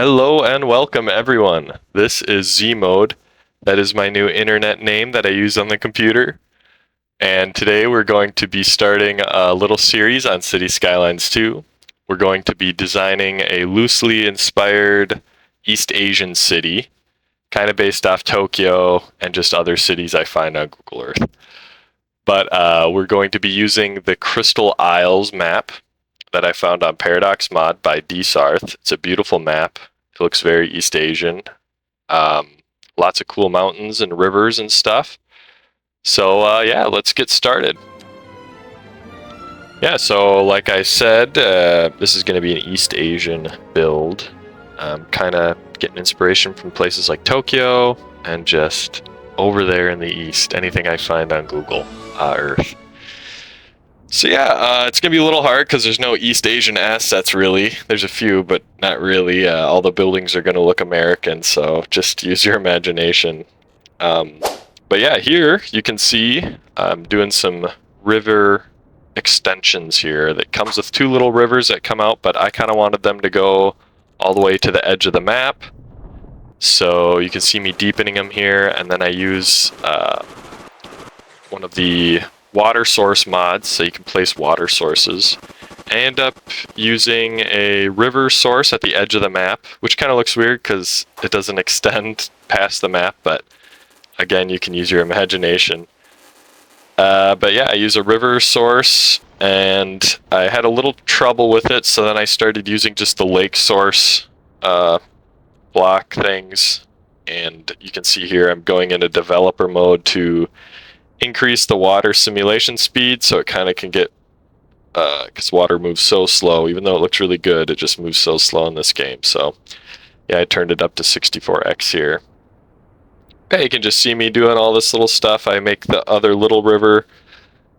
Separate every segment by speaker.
Speaker 1: Hello and welcome everyone. This is Z Mode. That is my new internet name that I use on the computer. And today we're going to be starting a little series on City Skylines 2. We're going to be designing a loosely inspired East Asian city, kind of based off Tokyo and just other cities I find on Google Earth. But we're going to be using the Crystal Isles map that I found on Paradox Mod by DSarth. It's a beautiful map. It looks very East Asian. Lots of cool mountains and rivers and stuff. So yeah, let's get started. Yeah, so like I said, this is going to be an East Asian build. Kind of getting inspiration from places like Tokyo and just over there in the East, anything I find on Google Earth. So yeah, it's going to be a little hard because there's no East Asian assets really. There's a few, but not really. All the buildings are going to look American, so just use your imagination. But yeah, here you can see I'm doing some river extensions here that comes with two little rivers that come out, but I kind of wanted them to go all the way to the edge of the map. So you can see me deepening them here, and then I use one of the water source mods, so you can place water sources. I end up using a river source at the edge of the map, which kind of looks weird because it doesn't extend past the map, but again, you can use your imagination. But yeah, I use a river source, and I had a little trouble with it, so then I started using just the lake source block things, and you can see here I'm going into developer mode to increase the water simulation speed, so it kind of can get, because water moves so slow, even though it looks really good, it just moves so slow in this game. So yeah, I turned it up to 64x here. Okay, you can just see me doing all this little stuff. I make the other little river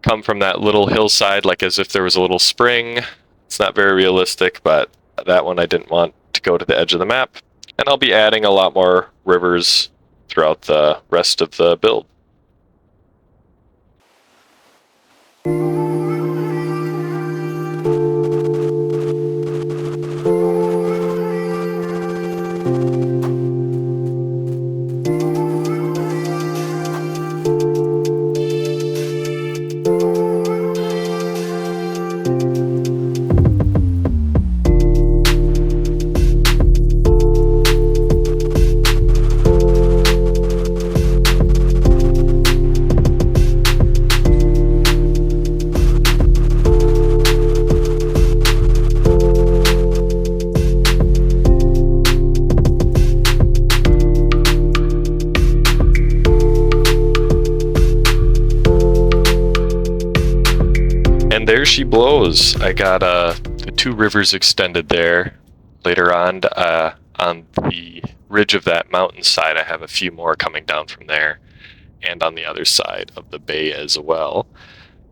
Speaker 1: come from that little hillside, like as if there was a little spring. It's not very realistic, but that one I didn't want to go to the edge of the map. And I'll be adding a lot more rivers throughout the rest of the build. And there she blows. I got the two rivers extended there. Later on the ridge of that mountainside, I have a few more coming down from there, and on the other side of the bay as well.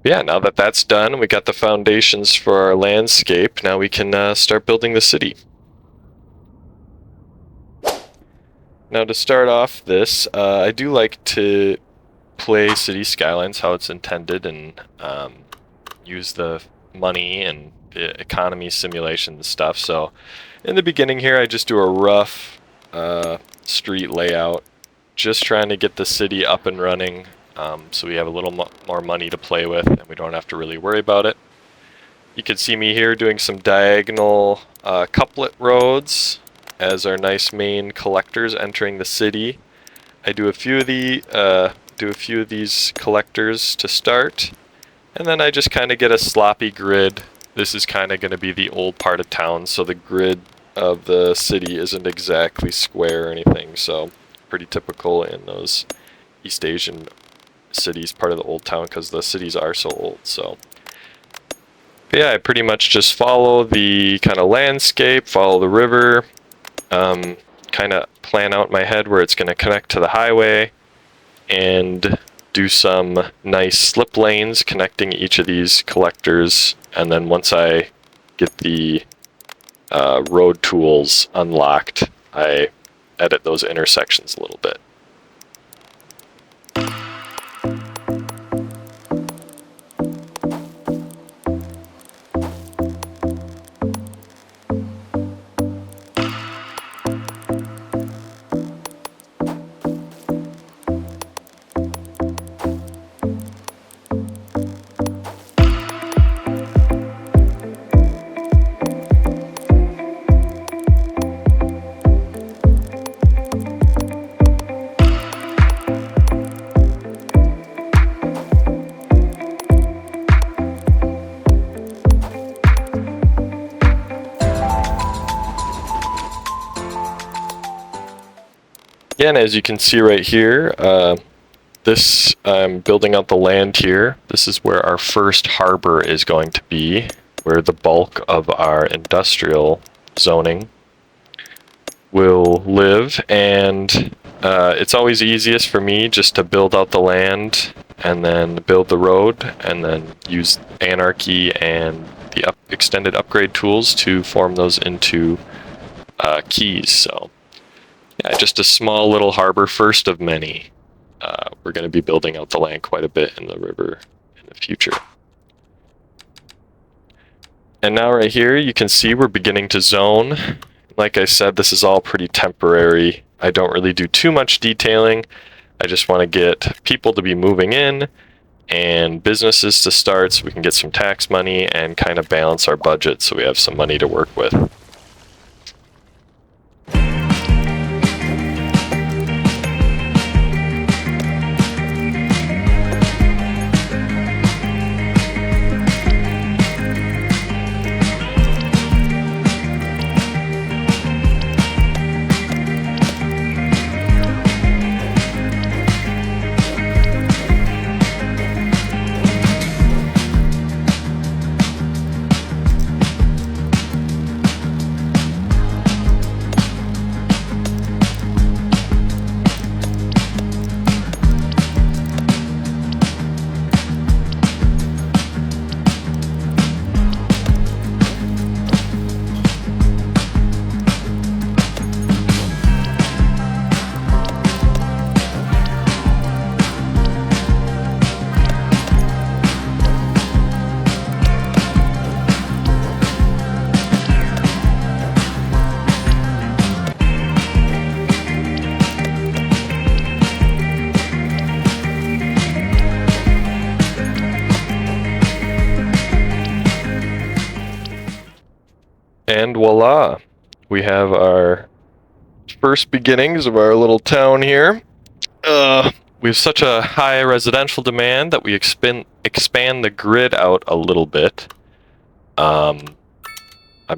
Speaker 1: But yeah, now that that's done, we got the foundations for our landscape. Now we can start building the city. Now to start off this, I do like to play City Skylines how it's intended, and use the money and the economy simulation and stuff. So in the beginning here, I just do a rough street layout, just trying to get the city up and running, so we have a little more money to play with and we don't have to really worry about it. You can see me here doing some diagonal couplet roads as our nice main collectors entering the city. I do a few of these collectors to start, and then I just kind of get a sloppy grid. This is kind of going to be the old part of town, so the grid of the city isn't exactly square or anything, so pretty typical in those East Asian cities, part of the old town, because the cities are so old. So but yeah, I pretty much just follow the kind of landscape, follow the river, kind of plan out in my head where it's going to connect to the highway, and do some nice slip lanes connecting each of these collectors, and then once I get the road tools unlocked, I edit those intersections a little bit. Again, as you can see right here, this I'm building out the land here. This is where our first harbor is going to be, where the bulk of our industrial zoning will live, and it's always easiest for me just to build out the land and then build the road and then use anarchy and the extended upgrade tools to form those into keys. So yeah, just a small little harbor, first of many. We're going to be building out the land quite a bit in the river in the future. And now right here, you can see we're beginning to zone. Like I said, this is all pretty temporary. I don't really do too much detailing. I just want to get people to be moving in and businesses to start so we can get some tax money and kind of balance our budget so we have some money to work with. And voila, we have our first beginnings of our little town here. We have such a high residential demand that we expand the grid out a little bit. I'm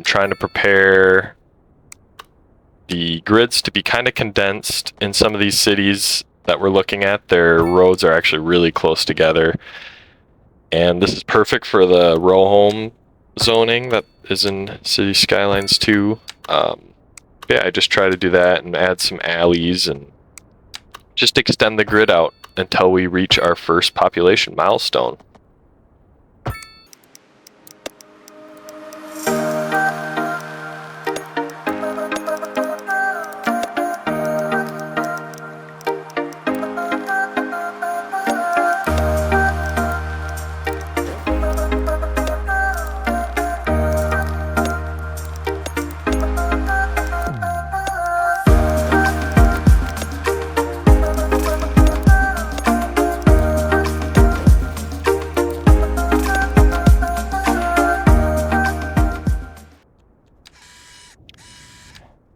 Speaker 1: trying to prepare the grids to be kind of condensed in some of these cities that we're looking at. Their roads are actually really close together. And this is perfect for the row home zoning that is in City Skylines 2. Yeah, I just try to do that and add some alleys and just extend the grid out until we reach our first population milestone.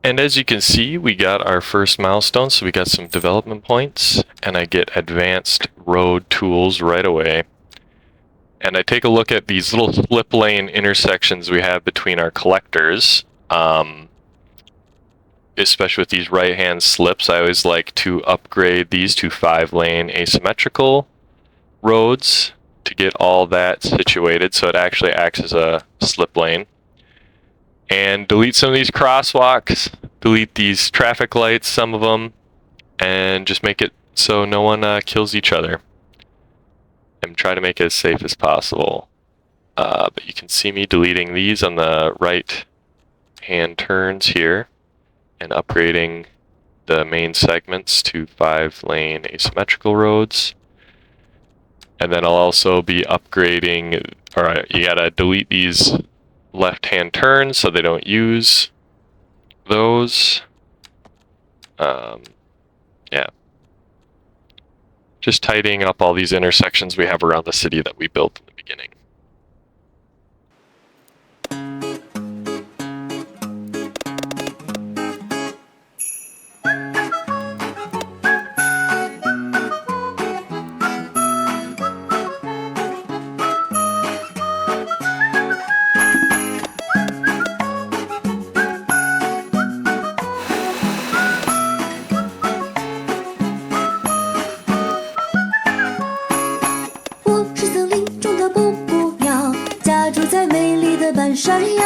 Speaker 1: And as you can see, we got our first milestone, so we got some development points, and I get advanced road tools right away. And I take a look at these little slip lane intersections we have between our collectors, especially with these right-hand slips. I always like to upgrade these to 5-lane asymmetrical roads to get all that situated so it actually acts as a slip lane. And delete some of these crosswalks, delete these traffic lights, some of them, and just make it so no one kills each other. And try to make it as safe as possible. But you can see me deleting these on the right hand turns here and upgrading the main segments to 5-lane asymmetrical roads. And then I'll also be upgrading, or you gotta delete these left-hand turns so they don't use those. Yeah. Just tidying up all these intersections we have around the city that we built in the beginning.
Speaker 2: 步步摇，家住在美丽的半山腰，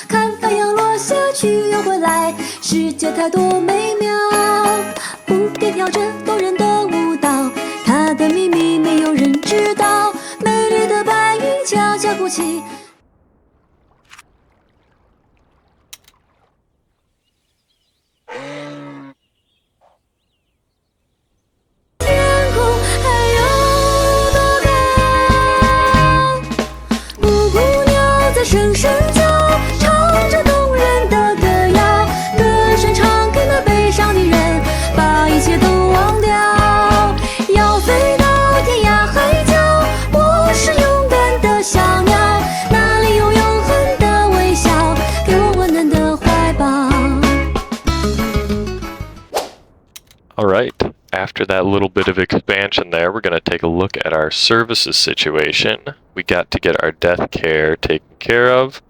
Speaker 2: 看太阳落下去又回来，世界太多美妙。蝴蝶跳着动人的舞蹈，它的秘密没有人知道，美丽的白云悄悄哭泣。声声叫，唱着动人的歌谣，歌声唱给那悲伤的人，把一切都忘掉。要飞到天涯海角，我是勇敢的小鸟，那里有永恒的微笑，给我温暖的怀抱。
Speaker 1: All right. After that little bit of expansion there, we're going to take a look at our services situation. We got to get our death care taken care of.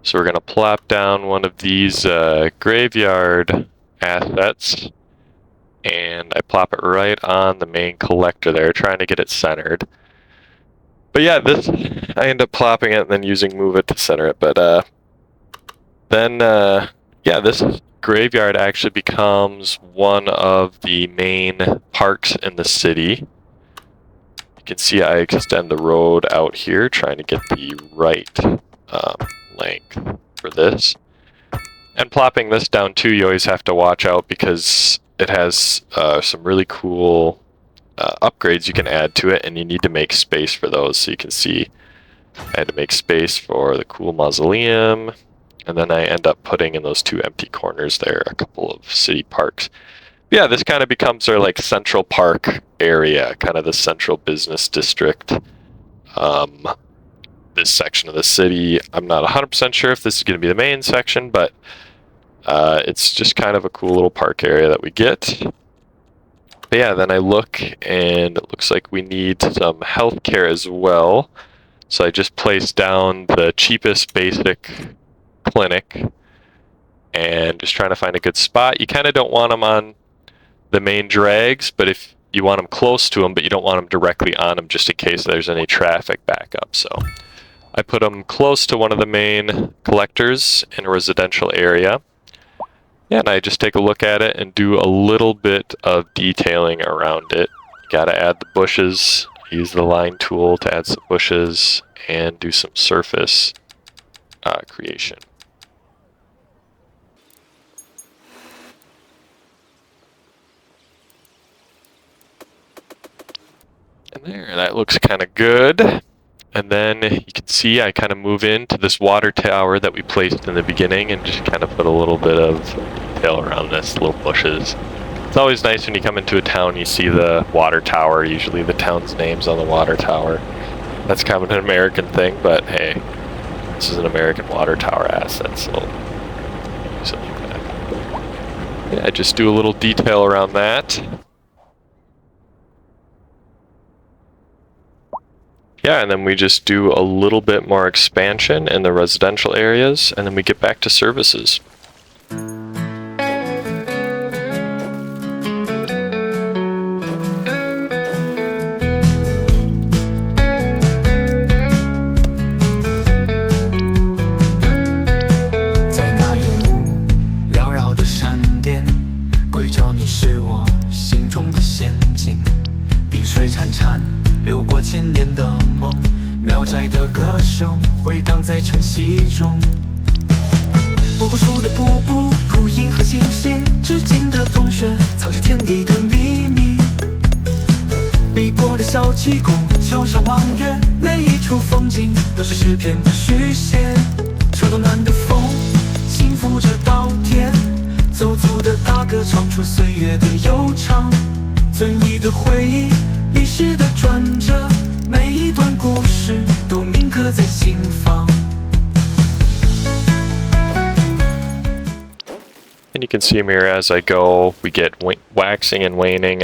Speaker 1: So we're going to plop down one of these graveyard assets. And I plop it right on the main collector there, trying to get it centered. But yeah, this I end up plopping it and then using move it to center it. But yeah, this graveyard actually becomes one of the main parks in the city. You can see I extend the road out here, trying to get the right length for this. And plopping this down too, you always have to watch out because it has some really cool upgrades you can add to it, and you need to make space for those. So you can see I had to make space for the cool mausoleum. And then I end up putting in those two empty corners there a couple of city parks. Yeah, this kind of becomes our like central park area, kind of the central business district. This section of the city, I'm not 100% sure if this is going to be the main section, but it's just kind of a cool little park area that we get. But yeah, then I look and it looks like we need some healthcare as well. So I just placed down the cheapest basic clinic and just trying to find a good spot. You kind of don't want them on the main drags, but if you want them close to them, but you don't want them directly on them just in case there's any traffic backup. So I put them close to one of the main collectors in a residential area. Yeah, and I just take a look at it and do a little bit of detailing around it. You gotta add the bushes, use the line tool to add some bushes and do some surface creation. And there, that looks kind of good. And then you can see I kind of move into this water tower that we placed in the beginning and just kind of put a little bit of detail around this, little bushes. It's always nice when you come into a town, you see the water tower, usually the town's name's on the water tower. That's kind of an American thing, but hey, this is an American water tower asset, so use it like that. Yeah, just do a little detail around that. Yeah, and then we just do a little bit more expansion in the residential areas, and then we get back to services.
Speaker 3: 起宫桥上望月，每一处风景都是诗篇的续写。秋冬暖的风轻拂着稻田，走卒的大歌唱出岁月的悠长。存疑的回忆，历史的转折，每一段故事都铭刻在心房。
Speaker 1: And you can see here as I go, we get waxing and waning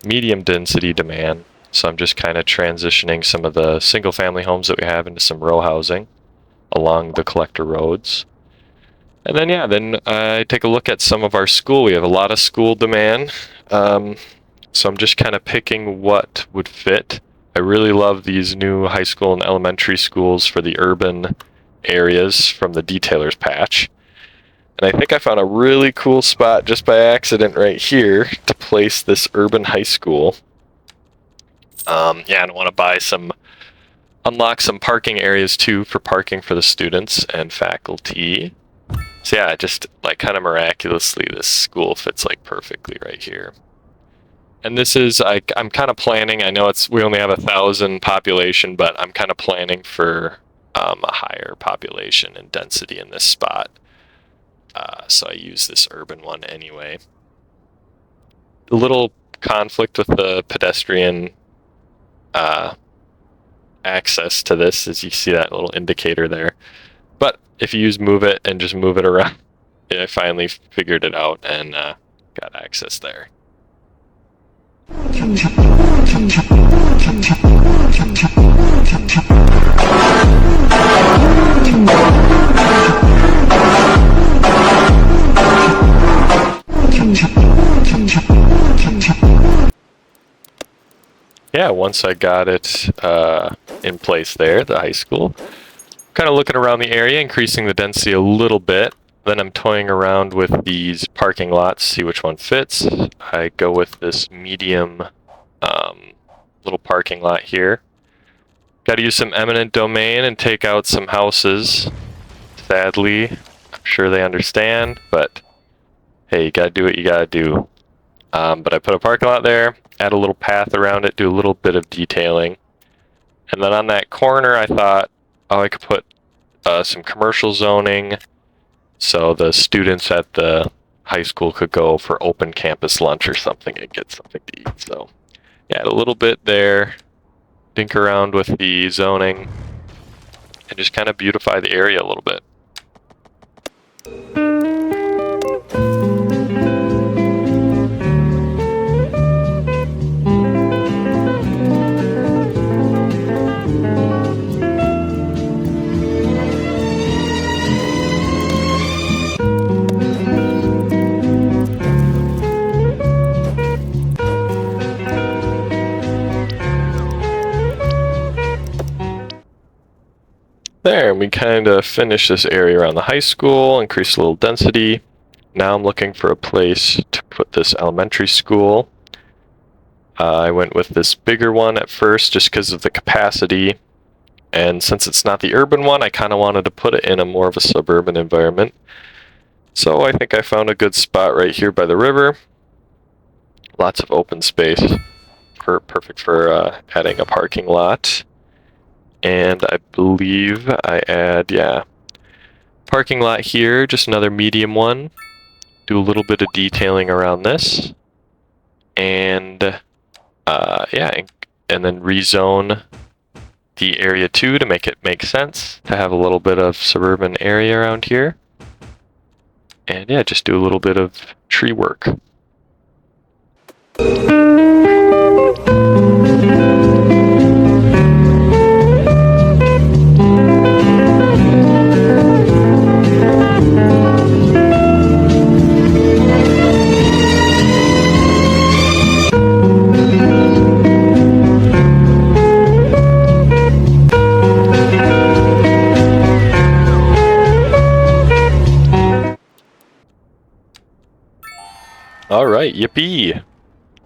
Speaker 1: medium density demand. So I'm just kind of transitioning some of the single family homes that we have into some row housing along the collector roads. And then yeah, then I take a look at some of our school. We have a lot of school demand. So I'm just kind of picking what would fit. I really love these new high school and elementary schools for the urban areas from the detailers patch. And I think I found a really cool spot just by accident right here to place this urban high school. Yeah, and I want to unlock some parking areas too for parking for the students and faculty. So yeah, just like kind of miraculously, this school fits like perfectly right here. And this is, I'm kind of planning, I know we only have 1,000 population, but I'm kind of planning for a higher population and density in this spot. So I use this urban one anyway. A little conflict with the pedestrian access to this, as you see that little indicator there. But if you use move it and just move it around, I finally figured it out and got access there. Yeah, once I got it in place there, the high school, kind of looking around the area, increasing the density a little bit. Then I'm toying around with these parking lots, see which one fits. I go with this medium little parking lot here. Got to use some eminent domain and take out some houses. Sadly, I'm sure they understand, but hey, you got to do what you got to do. But I put a parking lot there, add a little path around it, do a little bit of detailing. And then on that corner, I thought, oh, I could put some commercial zoning so the students at the high school could go for open campus lunch or something and get something to eat. So yeah, add a little bit there, dink around with the zoning, and just kind of beautify the area a little bit. There, we kind of finished this area around the high school, increased a little density. Now I'm looking for a place to put this elementary school. I went with this bigger one at first just because of the capacity. And since it's not the urban one, I kind of wanted to put it in a more of a suburban environment. So I think I found a good spot right here by the river. Lots of open space. Perfect for adding a parking lot. And I believe I add, yeah, parking lot here, just another medium one. Do a little bit of detailing around this. And, yeah, and then rezone the area 2 to make it make sense, to have a little bit of suburban area around here. And yeah, just do a little bit of tree work. All right, yippee!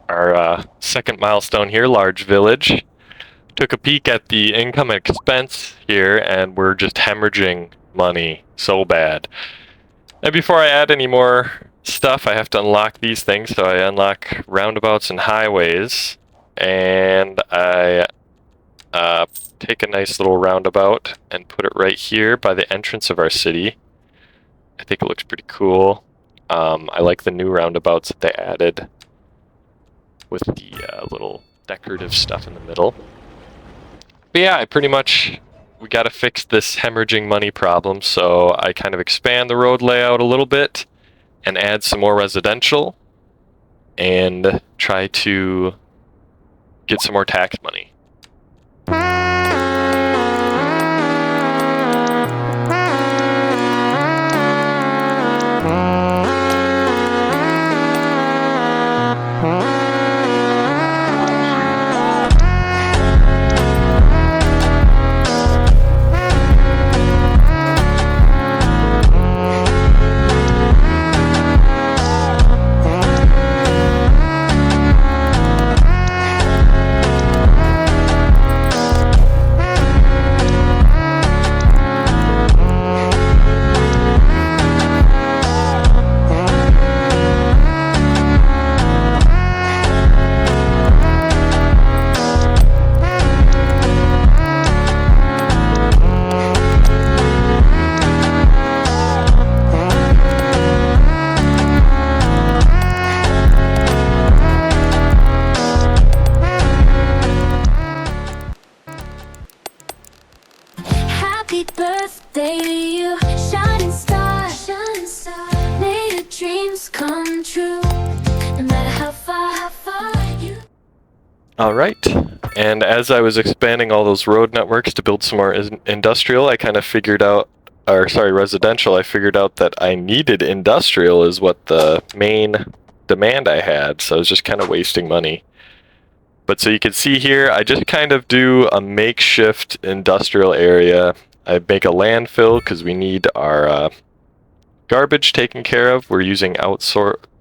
Speaker 1: Our second milestone here, large village. Took a peek at the income and expense here, and we're just hemorrhaging money so bad. And before I add any more stuff, I have to unlock these things. So I unlock roundabouts and highways, and I take a nice little roundabout and put it right here by the entrance of our city. I think it looks pretty cool. I like the new roundabouts that they added with the little decorative stuff in the middle. But yeah, we gotta fix this hemorrhaging money problem, so I kind of expand the road layout a little bit and add some more residential and try to get some more tax money.
Speaker 2: Happy birthday to you, shining star, shining star. May your dreams come true, no matter how far you.
Speaker 1: Alright, and as I was expanding all those road networks to build some more industrial, I kind of figured out, residential, I figured out that I needed industrial is what the main demand I had, so I was just kind of wasting money. But so you can see here, I just kind of do a makeshift industrial area. I make a landfill because we need our garbage taken care of. We're using out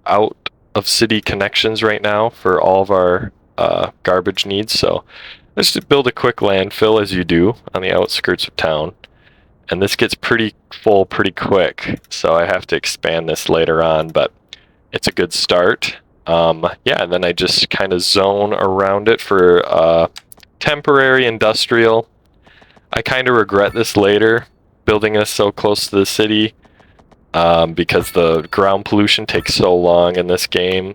Speaker 1: of city connections right now for all of our garbage needs. So let's just build a quick landfill as you do on the outskirts of town. And this gets pretty full pretty quick, so I have to expand this later on, but it's a good start. Yeah, and then I just kind of zone around it for temporary industrial. I kind of regret this later, building this so close to the city, because the ground pollution takes so long in this game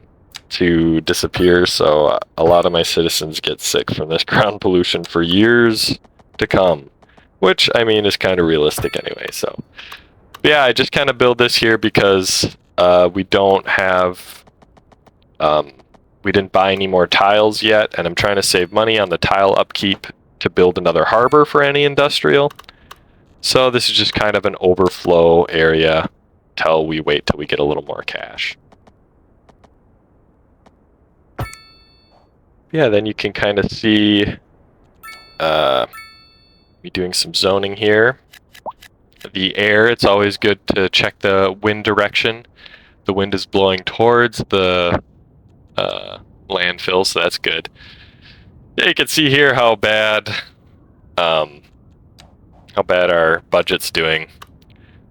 Speaker 1: to disappear, so a lot of my citizens get sick from this ground pollution for years to come. Which, I mean, is kind of realistic anyway, so. But yeah, I just kind of build this here because we don't have, we didn't buy any more tiles yet, and I'm trying to save money on the tile upkeep to build another harbor for any industrial. So this is just kind of an overflow area till we wait till we get a little more cash. Yeah, then you can kind of see me doing some zoning here. The air, it's always good to check the wind direction. The wind is blowing towards the landfill, so that's good. Yeah, you can see here how bad our budget's doing.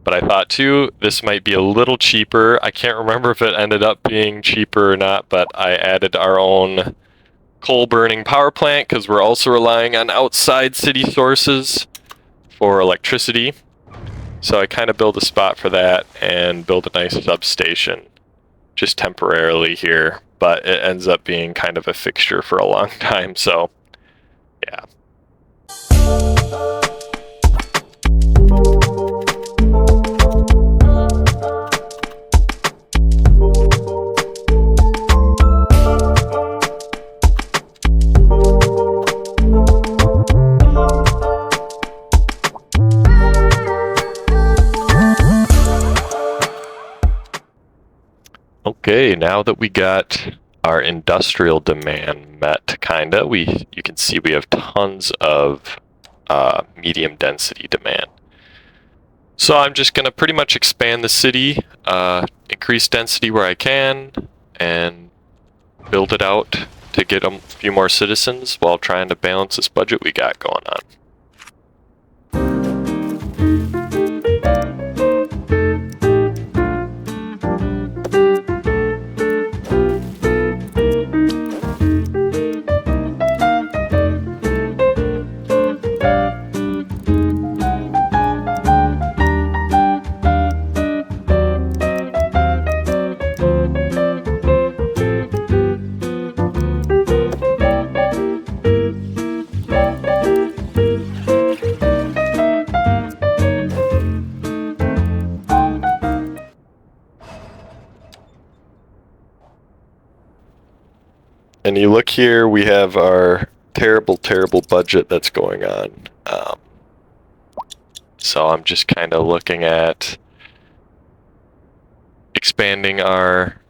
Speaker 1: But I thought too, this might be a little cheaper. I can't remember if it ended up being cheaper or not, but I added our own coal burning power plant because we're also relying on outside city sources for electricity. So I kind of build a spot for that and build a nice substation just temporarily here, but it ends up being kind of a fixture for a long time, so yeah. Okay, now that we got our industrial demand met, kinda, you can see we have tons of medium density demand. So I'm just gonna pretty much expand the city, increase density where I can, and build it out to get a few more citizens while trying to balance this budget we got going on. And you look here, we have our terrible, terrible budget that's going on. So I'm just kind of looking at expanding our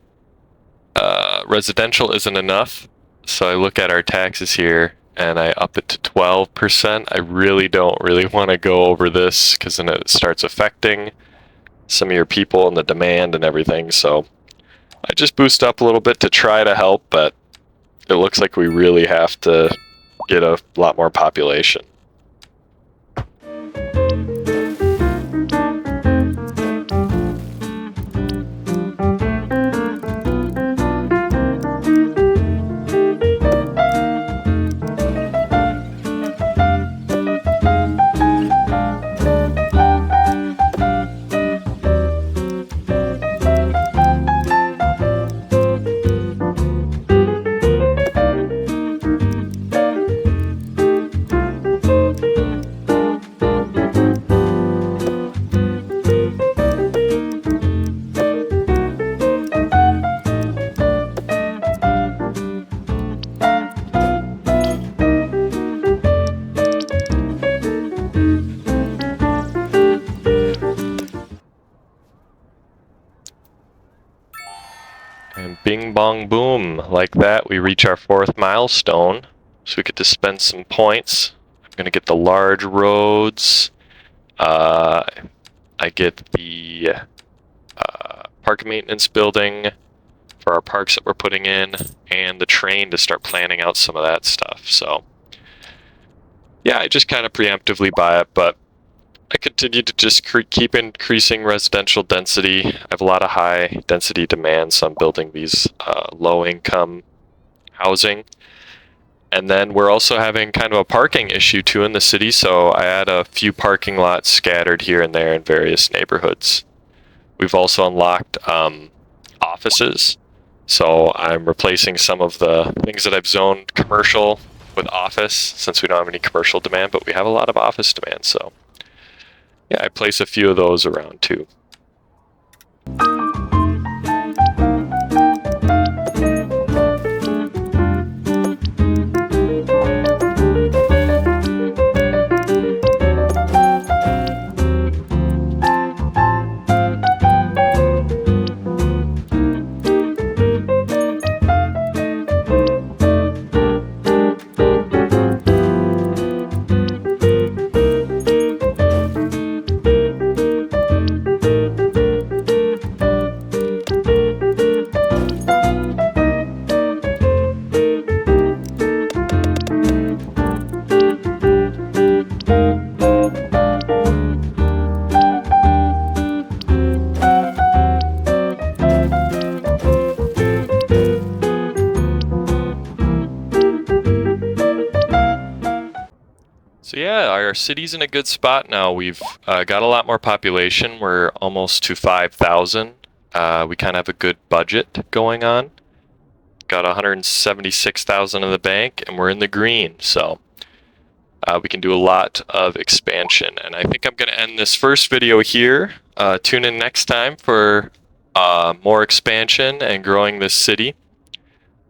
Speaker 1: residential isn't enough. So I look at our taxes here and I up it to 12%. I really don't want to go over this because then it starts affecting some of your people and the demand and everything. So I just boost up a little bit to try to help, but it looks like we really have to get a lot more population. bing bong boom, like that, we reach our 4th milestone. So we get to spend some points. I'm gonna get the large roads. I get the park maintenance building for our parks that we're putting in, and the train to start planning out some of that stuff. So yeah, I just kind of preemptively buy it, but I continue to just keep increasing residential density. I have a lot of high density demand, so I'm building these low income housing. And then we're also having kind of a parking issue too in the city, so I add a few parking lots scattered here and there in various neighborhoods. We've also unlocked offices, so I'm replacing some of the things that I've zoned commercial with office, since we don't have any commercial demand, but we have a lot of office demand, so yeah, I place a few of those around too. So yeah, our city's in a good spot now. We've got a lot more population. We're almost to 5,000. We kind of have a good budget going on. Got 176,000 in the bank, and we're in the green. So we can do a lot of expansion. And I think I'm going to end this first video here. Tune in next time for more expansion and growing this city.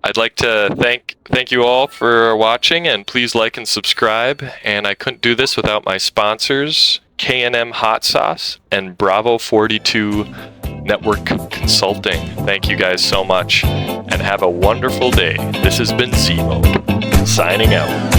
Speaker 1: I'd like to thank you all for watching, and please like and subscribe. And I couldn't do this without my sponsors, K&M Hot Sauce and Bravo 42 Network Consulting. Thank you guys so much, and have a wonderful day. This has been Z-Mode, signing out.